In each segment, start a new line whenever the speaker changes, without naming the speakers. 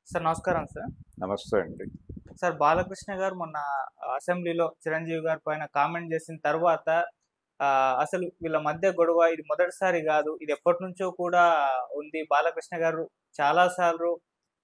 Sir నమస్కారం sir.
నమస్తే అండి.
సార్ బాలకృష్ణ గారు మొన్న అసెంబ్లీలో చిరంజీవి గారి పైన కామెంట్ చేసిన తర్వాత అసలు వీళ్ళ మధ్య గొడవ ఇది మొదటిసారి గాదు. ఇది ఎప్పటినుంచో కూడా ఉంది. బాలకృష్ణ గారు చాలా సార్లు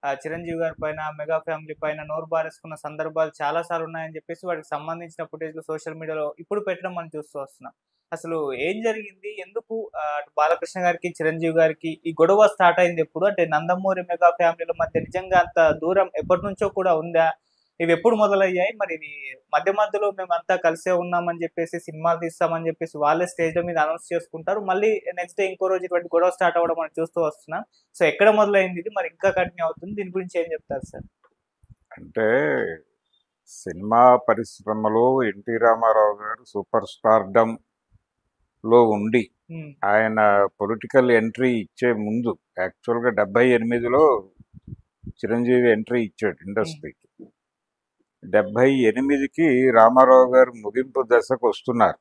చిరంజీవి గారి పైన, మెగా ఫ్యామిలీ పైన నోరు బారేసుకున్న సందర్భాలు చాలా సార్లు ఉన్నాయని చెప్పేసి వాటికి సంబంధించిన ఫుటేజ్‌లు సోషల్ మీడియాలో ఇప్పుడు పెట్టడం మనం చూస్తూ వస్తున్నాం. అసలు ఏం జరిగింది? ఎందుకు అటు బాలకృష్ణ గారికి, చిరంజీవి గారికి ఈ గొడవ స్టార్ట్ అయిందెప్పుడు? అంటే నందమూరి మెగా ఫ్యామిలీల మధ్య నిజంగా అంత దూరం ఎప్పటినుంచో కూడా ఉందా? ఇవెప్పుడు మొదలయ్యాయి? మరి ఇది మధ్య మధ్యలో మేమంతా కలిసే ఉన్నామని జెప్పేసి, సినిమాలు తీస్తామని జెప్పేసి వాళ్ళే స్టేజ్‌ల మీద అనౌన్స్ చేసుకుంటారు. మళ్ళీ నెక్స్ట్ డే ఇంకో రోజు ఇటువంటి గొడవ స్టార్ట్ అవ్వడం మనం చూస్తూ వస్తున్నాం. సో, ఎక్కడ మొదలైంది ఇది? మరి ఇంకా కంటిన్యూ అవుతుంది. దీని గురించి ఏం జెప్తారు సార్?
అంటే సినిమా పరిశ్రమలో ఎన్టీ రామారావు గారు సూపర్ స్టార్డమ్‌లో ఉండి,
హ్మ్.
ఆయన పొలిటికల్ ఎంట్రీ ఇచ్చే ముందు యాక్చువల్‌గా 78లో చిరంజీవి ఎంట్రీ ఇచ్చాడు
హ్మ్.
ఇండస్ట్రీకి. 78కి రామారావు గారు ముగింపు దశకొస్తున్నారు.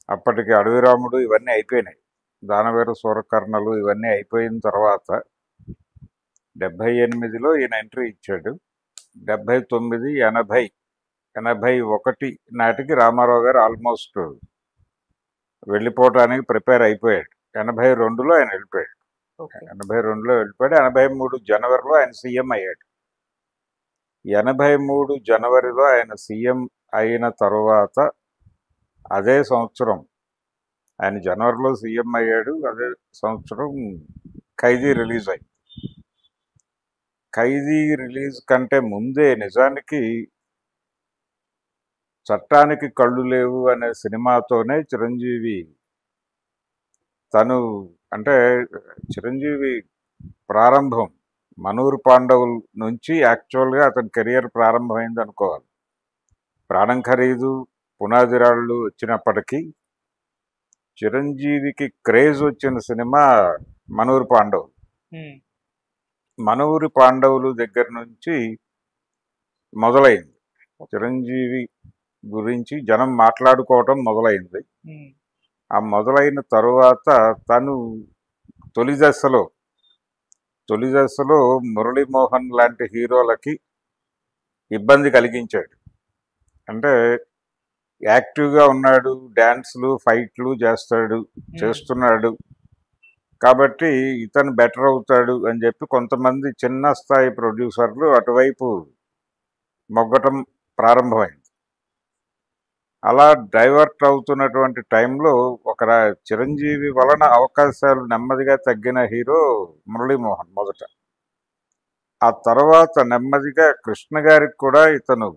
అప్పటికి అడవి రాముడు ఇవన్నీ అయిపోయినాయి. దానవీర సూరకర్ణలు ఇవన్నీ అయిపోయిన తర్వాత 78లో ఈయన ఎంట్రీ ఇచ్చాడు. 79, 80, 81 నాటికి రామారావు గారు ఆల్మోస్ట్ వెళ్ళిపోవటానికి ప్రిపేర్ అయిపోయాడు. 82లో ఆయన వెళ్ళిపోయాడు.
ఓకే.
82లో వెళ్ళిపోయాడు. 83 జనవరిలో ఆయన సీఎం అయ్యాడు. 83 జనవరిలో ఆయన సీఎం అయిన తరువాత అదే సంవత్సరం ఆయన జనవరిలో సీఎం అయ్యాడు. అదే సంవత్సరం ఖైదీ రిలీజ్ అయింది. ఖైదీ రిలీజ్ కంటే ముందే నిజానికి చట్టానికి కళ్ళు లేవు అనే సినిమాతోనే చిరంజీవి తను అంటే చిరంజీవి ప్రారంభం మనూరు పాండవుల నుంచి యాక్చువల్గా అతని కెరియర్ ప్రారంభమైంది అనుకోవాలి. ప్రాణం ఖరీదు, పునాది రాళ్ళు వచ్చినప్పటికీ చిరంజీవికి క్రేజ్ వచ్చిన సినిమా మనూరు పాండవులు.
హ్మ్.
మనూరి పాండవులు దగ్గర నుంచి మొదలైంది. చిరంజీవి గురించి జనం మాట్లాడుకోవటం మొదలైంది.
హ్మ్.
ఆ మొదలైన తరువాత తను తొలి దశలో మురళీమోహన్ లాంటి హీరోలకి ఇబ్బంది కలిగించాడు. అంటే యాక్టివ్గా ఉన్నాడు, డ్యాన్స్లు ఫైట్లు
హ్మ్.
చేస్తున్నాడు కాబట్టి ఇతను బెటర్ అవుతాడు అని చెప్పి కొంతమంది చిన్న స్థాయి ప్రొడ్యూసర్లు అటువైపు మొగ్గటం ప్రారంభమైంది. అలా డైవర్ట్ అవుతున్నటువంటి టైంలో చిరంజీవి వలన అవకాశాలు నెమ్మదిగా తగ్గిన హీరో మురళీమోహన్ మొదట. ఆ తర్వాత నెమ్మదిగా కృష్ణ గారికి కూడా ఇతను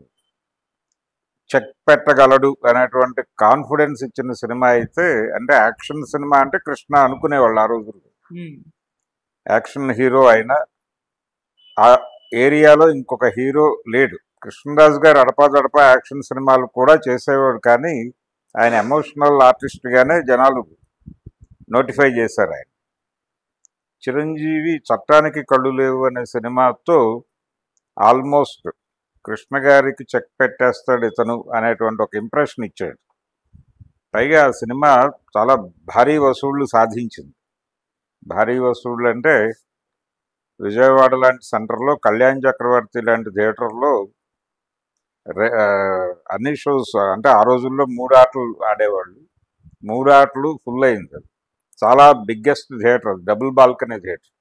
చెక్ పెట్టగలడు అనేటువంటి కాన్ఫిడెన్స్ ఇచ్చిన సినిమా అయితే, అంటే యాక్షన్ సినిమా అంటే కృష్ణ అనుకునేవాళ్ళు ఆ రోజుల్లో.
హ్మ్.
యాక్షన్ హీరో అయినా ఆ ఏరియాలో ఇంకొక హీరో లేడు. కృష్ణరాజు గారు అడపాదడపా యాక్షన్ సినిమాలు కూడా చేసేవాడు, కానీ ఆయన ఎమోషనల్ ఆర్టిస్ట్గానే జనాలు నోటిఫై చేశారు ఆయన. చిరంజీవి చట్టానికి కళ్ళు లేవు అనే సినిమాతో ఆల్మోస్ట్ కృష్ణ గారికి చెక్ పెట్టేస్తాడు ఇతను అనేటువంటి ఒక ఇంప్రెషన్ ఇచ్చాడు. పైగా ఆ సినిమా చాలా భారీ వసూళ్లు సాధించింది. భారీ వసూళ్లు అంటే విజయవాడ లాంటి సెంటర్లో, కళ్యాణ్ చక్రవర్తి లాంటి థియేటర్లో అన్ని షోస్ అంటే ఆ రోజుల్లో 3 ఆటలు ఆడేవాళ్ళు. 3 ఆటలు ఫుల్ అయింది. చాలా biggest theatre, double balcony theatre.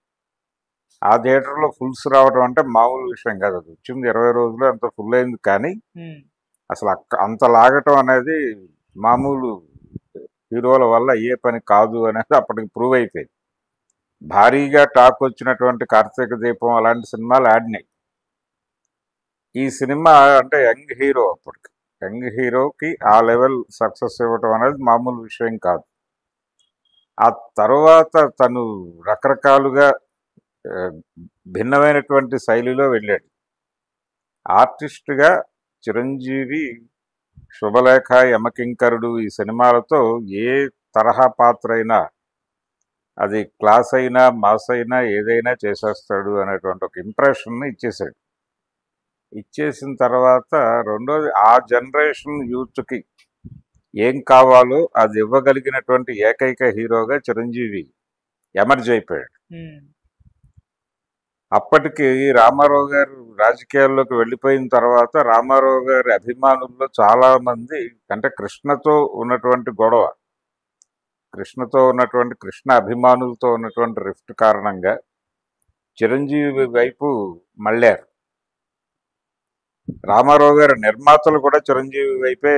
ఆ థియేటర్లో ఫుల్స్ రావడం అంటే మామూలు విషయం కాదు. అది వచ్చింది 20 రోజులు అంత ఫుల్ అయింది, కానీ అసలు అంత లాగటం అనేది మామూలు హీరోల వల్ల అయ్యే పని కాదు అనేది అప్పటికి ప్రూవ్ అయిపోయింది. భారీగా టాక్ వచ్చినటువంటి కార్తీక దీపం అలాంటి సినిమాలు ఆడినాయి. ఈ సినిమా అంటే యంగ్ హీరో, అప్పటికి యంగ్ హీరోకి ఆ లెవెల్ సక్సెస్ ఇవ్వటం అనేది మామూలు విషయం కాదు. ఆ తర్వాత తను రకరకాలుగా భిన్నమైనటువంటి శైలిలో వెళ్ళాడు. ఆర్టిస్ట్గా చిరంజీవి శుభలేఖ, యమకింకరుడు ఈ సినిమాలతో ఏ తరహా పాత్ర అయినా, అది క్లాస్ అయినా మాస్ అయినా ఏదైనా చేసేస్తాడు అనేటువంటి ఒక ఇంప్రెషన్ ఇచ్చేసాడు. ఇచ్చేసిన తర్వాత రెండోది ఆ జనరేషన్ యూత్కి ఏం కావాలో అది ఇవ్వగలిగినటువంటి ఏకైక హీరోగా చిరంజీవి ఎమర్జ్ అయిపోయాడు. అప్పటికి రామారావు గారు రాజకీయాల్లోకి వెళ్ళిపోయిన తర్వాత రామారావు గారి అభిమానుల్లో చాలా మంది అంటే కృష్ణతో ఉన్నటువంటి కృష్ణ అభిమానులతో ఉన్నటువంటి రిఫ్ట్ కారణంగా చిరంజీవి వైపు మళ్ళారు. రామారావు గారి నిర్మాతలు కూడా చిరంజీవి వైపే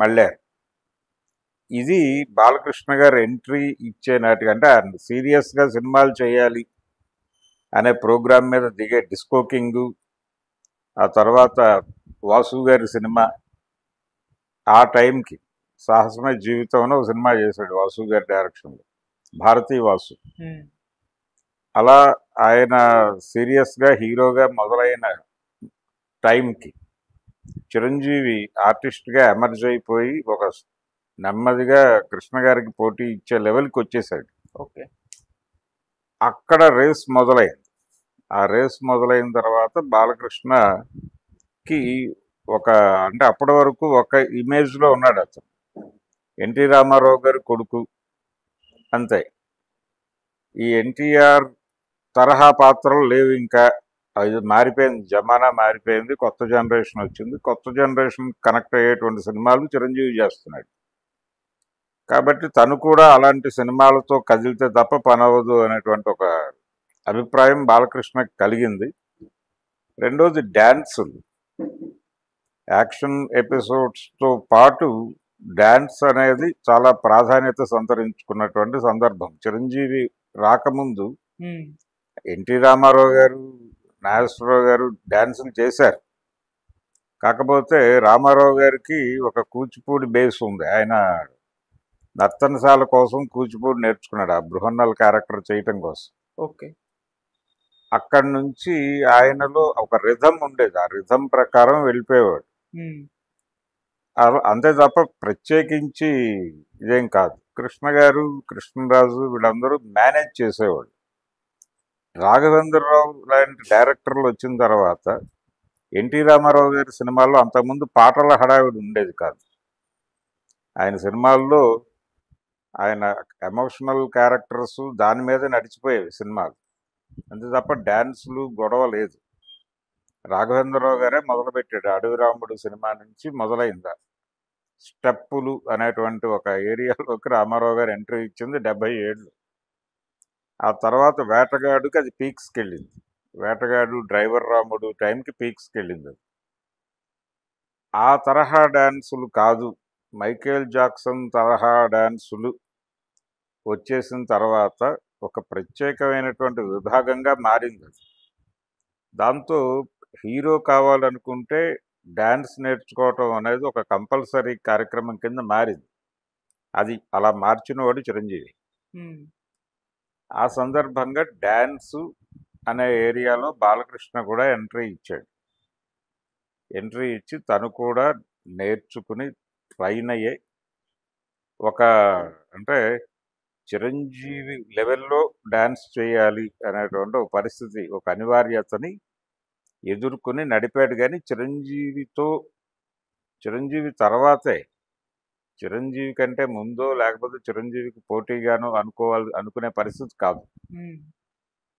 మళ్ళారు. ఇది బాలకృష్ణ గారు ఎంట్రీ ఇచ్చే నాటికి అంటే సీరియస్గా సినిమాలు చేయాలి అనే ప్రోగ్రాం మీద దిగే డిస్కో కింగ్, ఆ తర్వాత వాసు గారి సినిమా, ఆ టైంకి సాహసమే జీవితంలో ఒక సినిమా చేశాడు వాసు గారి డైరెక్షన్లో, భారతీ వాసు. అలా ఆయన సీరియస్గా హీరోగా మొదలైన టైంకి చిరంజీవి ఆర్టిస్ట్గా ఎమర్జ్ అయిపోయి ఒక నెమ్మదిగా కృష్ణ గారికి పోటీ ఇచ్చే లెవెల్కి వచ్చేసాడు.
ఓకే.
అక్కడ రేస్ మొదలైంది. ఆ రేస్ మొదలైన తర్వాత బాలకృష్ణకి అంటే అప్పటి వరకు ఒక ఇమేజ్లో ఉన్నాడు అతను, ఎన్టీ రామారావు గారి కొడుకు అంతే. ఈ ఎన్టీఆర్ తరహా పాత్రలు లేవు ఇంకా, అది మారిపోయింది, జమానా మారిపోయింది, కొత్త జనరేషన్ వచ్చింది. కొత్త జనరేషన్ కనెక్ట్ అయ్యేటువంటి సినిమాలు చిరంజీవి చేస్తున్నాడు. కాబట్టి తను కూడా అలాంటి సినిమాలతో కదిలితే తప్ప పని అవ్వదు అనేటువంటి ఒక అభిప్రాయం బాలకృష్ణకి కలిగింది. రెండోది డ్యాన్సులు, యాక్షన్ ఎపిసోడ్స్తో పాటు డ్యాన్స్ అనేది చాలా ప్రాధాన్యత సంతరించుకున్నటువంటి సందర్భం. చిరంజీవి రాకముందు ఎన్టీ రామారావు గారు, నాగేశ్వరరావు గారు డ్యాన్సులు చేశారు. కాకపోతే రామారావు గారికి ఒక కూచిపూడి బేస్ ఉంది. ఆయన నర్తనశాల కోసం కూచిపూడి నేర్చుకున్నాడు, ఆ బృహన్నల్ క్యారెక్టర్ చేయటం కోసం.
ఓకే.
అక్కడి నుంచి ఆయనలో ఒక రిథం ఉండేది, ఆ రిథం ప్రకారం వెళ్ళిపోయేవాడు. అంతే తప్ప ప్రత్యేకించి ఇదేం కాదు. కృష్ణ గారు, కృష్ణరాజు వీళ్ళందరూ మేనేజ్ చేసేవాళ్ళు. రాఘవేంద్రరావు లాంటి డైరెక్టర్లు వచ్చిన తర్వాత ఎన్టీ రామారావు గారి సినిమాల్లో అంతకుముందు పాటల హడావిడి ఉండేది కాదు. ఆయన సినిమాల్లో ఆయన ఎమోషనల్ క్యారెక్టర్స్ దాని మీద నడిచిపోయేవి సినిమాలు, అంతే తప్ప డ్యాన్సులు గొడవ లేదు. రాఘవేంద్రరావు గారే మొదలుపెట్టాడు. అడవి రాముడు సినిమా నుంచి మొదలైందా స్టెప్పులు అనేటువంటి ఒక ఏరియాలోకి రామారావు గారు ఎంట్రీ ఇచ్చింది 77. ఆ తర్వాత వేటగాడుకి అది పీక్స్కి వెళ్ళింది. వేటగాడు, డ్రైవర్ రాముడు టైంకి పీక్స్కి వెళ్ళింది. ఆ తరహా డ్యాన్సులు కాదు, మైకేల్ జాక్సన్ తరహా డ్యాన్సులు వచ్చేసిన తర్వాత ఒక ప్రత్యేకమైనటువంటి విభాగంగా మారింది. దాంతో హీరో కావాలనుకుంటే డ్యాన్స్ నేర్చుకోవటం అనేది ఒక కంపల్సరీ కార్యక్రమం కింద మారింది. అది అలా మార్చినవాడు చిరంజీవి. ఆ సందర్భంగా డ్యాన్సు అనే ఏరియాలో బాలకృష్ణ కూడా ఎంట్రీ ఇచ్చాడు. ఎంట్రీ ఇచ్చి తను కూడా నేర్చుకుని ట్రైన్ అయ్యే ఒక అంటే చిరంజీవి లెవెల్లో డ్యాన్స్ చేయాలి అనేటువంటి ఒక పరిస్థితి, ఒక అనివార్యతని ఎదుర్కొని నడిపాడు. కానీ చిరంజీవి తర్వాతే, చిరంజీవి కంటే ముందో లేకపోతే చిరంజీవికి పోటీగానో అనుకునే పరిస్థితి కాదు.